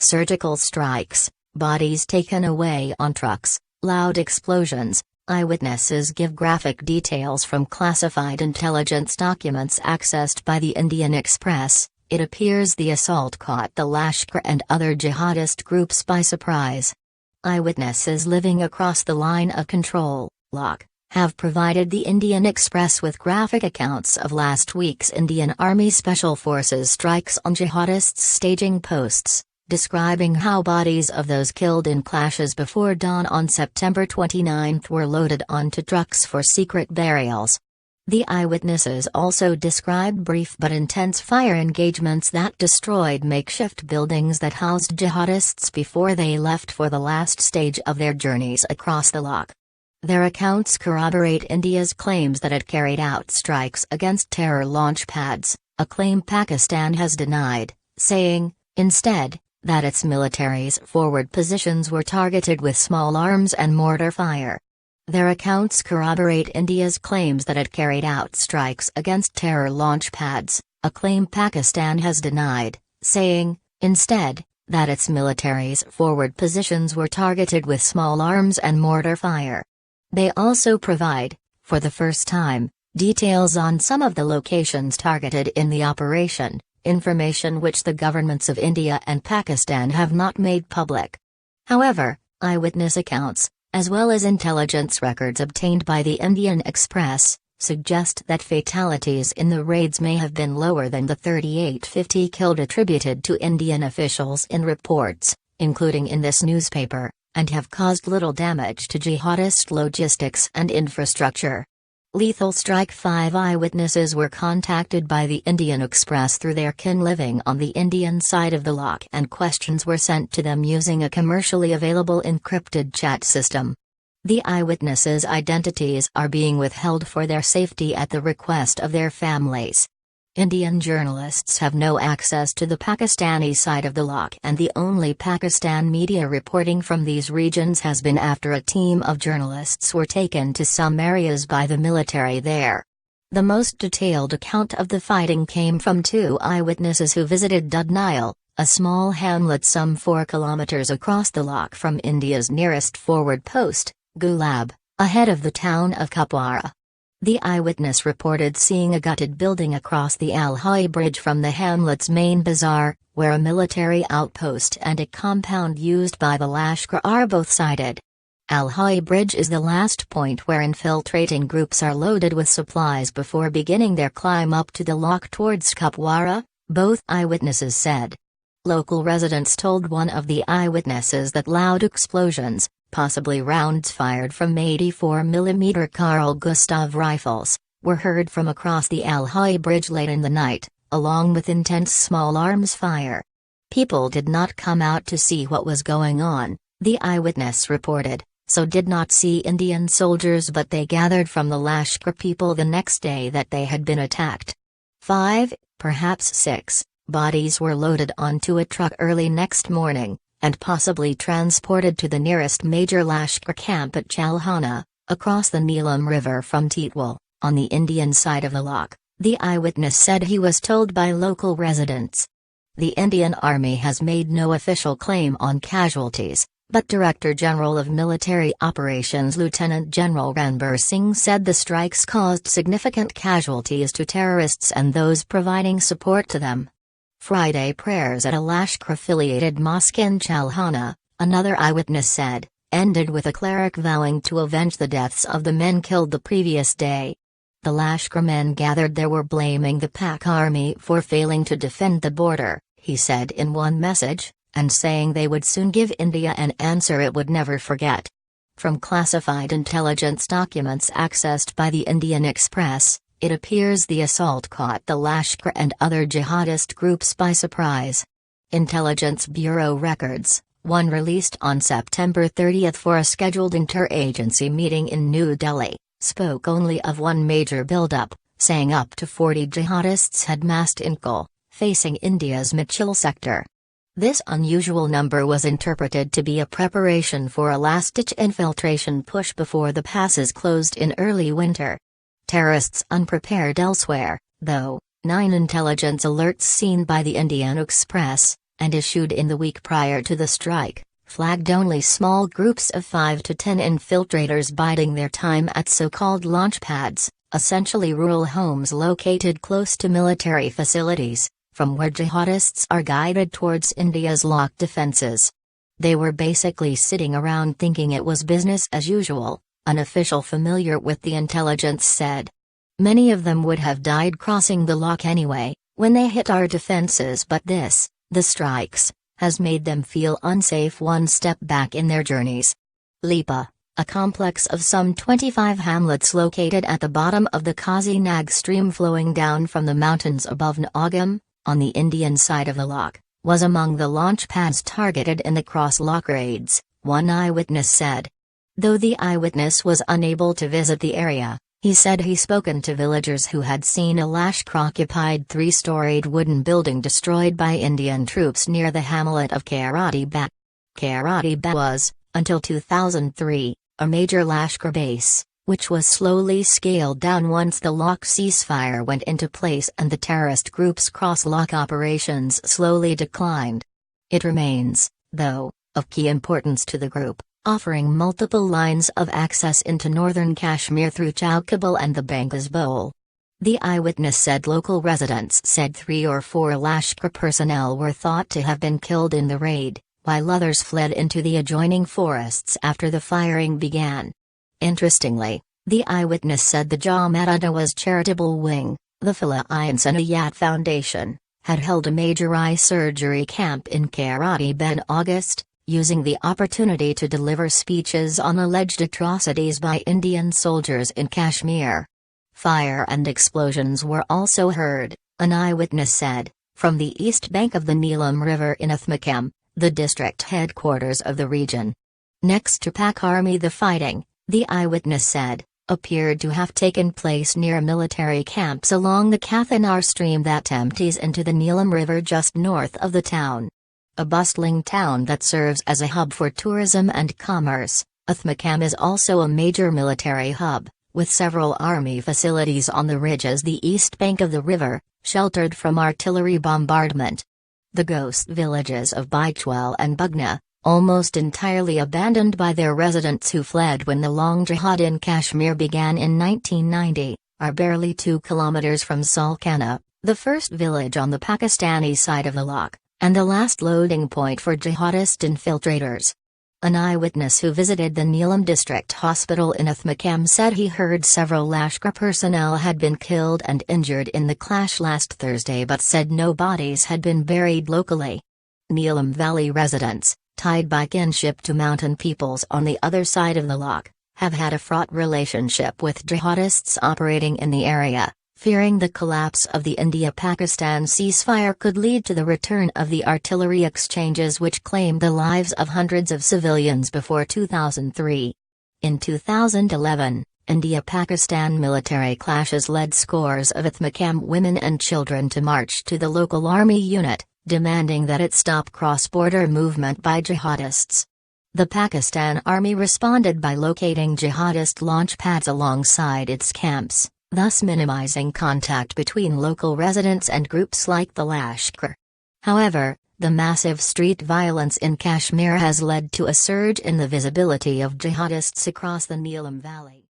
surgical strikes, bodies taken away on trucks, loud explosions. Eyewitnesses give graphic details from classified intelligence documents accessed by the Indian Express. It appears the assault caught the Lashkar and other jihadist groups by surprise. Eyewitnesses living across the line of control, LOC, have provided the Indian Express with graphic accounts of last week's Indian Army Special Forces strikes on jihadists' staging posts, describing how bodies of those killed in clashes before dawn on September 29 were loaded onto trucks for secret burials. The eyewitnesses also described brief but intense fire engagements that destroyed makeshift buildings that housed jihadists before they left for the last stage of their journeys across the LOC. Their accounts corroborate India's claims that it carried out strikes against terror launch pads, a claim Pakistan has denied, saying, instead, that its military's forward positions were targeted with small arms and mortar fire. Their accounts corroborate India's claims that it carried out strikes against terror launch pads, a claim Pakistan has denied, saying, instead, that its military's forward positions were targeted with small arms and mortar fire. They also provide, for the first time, details on some of the locations targeted in the operation, information which the governments of India and Pakistan have not made public. However, eyewitness accounts, as well as intelligence records obtained by the Indian Express, suggest that fatalities in the raids may have been lower than the 3850 killed attributed to Indian officials in reports, including in this newspaper, and have caused little damage to jihadist logistics and infrastructure. Lethal strike. 5 eyewitnesses were contacted by the Indian Express through their kin living on the Indian side of the LOC, and questions were sent to them using a commercially available encrypted chat system. The eyewitnesses' identities are being withheld for their safety at the request of their families. Indian journalists have no access to the Pakistani side of the LOC, and the only Pakistan media reporting from these regions has been after a team of journalists were taken to some areas by the military there. The most detailed account of the fighting came from 2 eyewitnesses who visited Dudnile, a small hamlet some 4 kilometers across the LOC from India's nearest forward post, Gulab, ahead of the town of Kupwara. The eyewitness reported seeing a gutted building across the Al-Hai Bridge from the hamlet's main bazaar, where a military outpost and a compound used by the Lashkar are both sited. Al-Hai Bridge is the last point where infiltrating groups are loaded with supplies before beginning their climb up to the LOC towards Kupwara, both eyewitnesses said. Local residents told one of the eyewitnesses that loud explosions, possibly rounds fired from 84mm Carl Gustav rifles, were heard from across the Al-Hai Bridge late in the night, along with intense small arms fire. People did not come out to see what was going on, the eyewitness reported, so did not see Indian soldiers, but they gathered from the Lashkar people the next day that they had been attacked. 5, perhaps 6, bodies were loaded onto a truck early next morning, and possibly transported to the nearest major Lashkar camp at Chalhana, across the Neelam River from Titwal, on the Indian side of the LOC, the eyewitness said he was told by local residents. The Indian Army has made no official claim on casualties, but Director General of Military Operations Lieutenant General Ranbir Singh said the strikes caused significant casualties to terrorists and those providing support to them. Friday prayers at a Lashkar-affiliated mosque in Chalhana, another eyewitness said, ended with a cleric vowing to avenge the deaths of the men killed the previous day. The Lashkar men gathered there were blaming the Pak army for failing to defend the border, he said in one message, and saying they would soon give India an answer it would never forget. From classified intelligence documents accessed by the Indian Express, it appears the assault caught the Lashkar and other jihadist groups by surprise. Intelligence Bureau records, one released on September 30 for a scheduled interagency meeting in New Delhi, spoke only of one major buildup, saying up to 40 jihadists had massed in Kul, facing India's Michil sector. This unusual number was interpreted to be a preparation for a last-ditch infiltration push before the passes closed in early winter. Terrorists unprepared elsewhere, though, 9 intelligence alerts seen by the Indian Express, and issued in the week prior to the strike, flagged only small groups of 5 to 10 infiltrators biding their time at so-called launch pads, essentially rural homes located close to military facilities, from where jihadists are guided towards India's locked defenses. They were basically sitting around thinking it was business as usual, an official familiar with the intelligence said. Many of them would have died crossing the lock anyway, when they hit our defenses, but this, the strikes, has made them feel unsafe one step back in their journeys. Lipa, a complex of some 25 hamlets located at the bottom of the Kazi Nag stream flowing down from the mountains above Nagam, on the Indian side of the lock, was among the launch pads targeted in the cross-lock raids, one eyewitness said. Though the eyewitness was unable to visit the area, he said he spoken to villagers who had seen a Lashkar-occupied 3-storied wooden building destroyed by Indian troops near the hamlet of Karati Bat. Karati Bat was, until 2003, a major Lashkar base, which was slowly scaled down once the lock ceasefire went into place and the terrorist group's cross-lock operations slowly declined. It remains, though, of key importance to the group, offering multiple lines of access into northern Kashmir through Chowkabul and the Bangas Bowl. The eyewitness said local residents said 3 or 4 Lashkar personnel were thought to have been killed in the raid, while others fled into the adjoining forests after the firing began. Interestingly, the eyewitness said the Jamaat Uddawah's charitable wing, the Fila Insaniyat Foundation, had held a major eye surgery camp in Karati Bat in August, using the opportunity to deliver speeches on alleged atrocities by Indian soldiers in Kashmir. Fire and explosions were also heard, an eyewitness said, from the east bank of the Neelam River in Athmakam, the district headquarters of the region. Next to Pak Army, the fighting, the eyewitness said, appeared to have taken place near military camps along the Kathanar stream that empties into the Neelam River just north of the town. A bustling town that serves as a hub for tourism and commerce, Athmakam is also a major military hub, with several army facilities on the ridges the east bank of the river, sheltered from artillery bombardment. The ghost villages of Baichwal and Bugna, almost entirely abandoned by their residents who fled when the long jihad in Kashmir began in 1990, are barely 2 kilometers from Salkana, the first village on the Pakistani side of the lock, and the last loading point for jihadist infiltrators. An eyewitness who visited the Neelam District Hospital in Athmakam said he heard several Lashkar personnel had been killed and injured in the clash last Thursday, but said no bodies had been buried locally. Neelam Valley residents, tied by kinship to mountain peoples on the other side of the lock, have had a fraught relationship with jihadists operating in the area, fearing the collapse of the India-Pakistan ceasefire could lead to the return of the artillery exchanges which claimed the lives of hundreds of civilians before 2003. In 2011, India-Pakistan military clashes led scores of Athmakam women and children to march to the local army unit, demanding that it stop cross-border movement by jihadists. The Pakistan Army responded by locating jihadist launch pads alongside its camps, thus minimizing contact between local residents and groups like the Lashkar. However, the massive street violence in Kashmir has led to a surge in the visibility of jihadists across the Neelam Valley.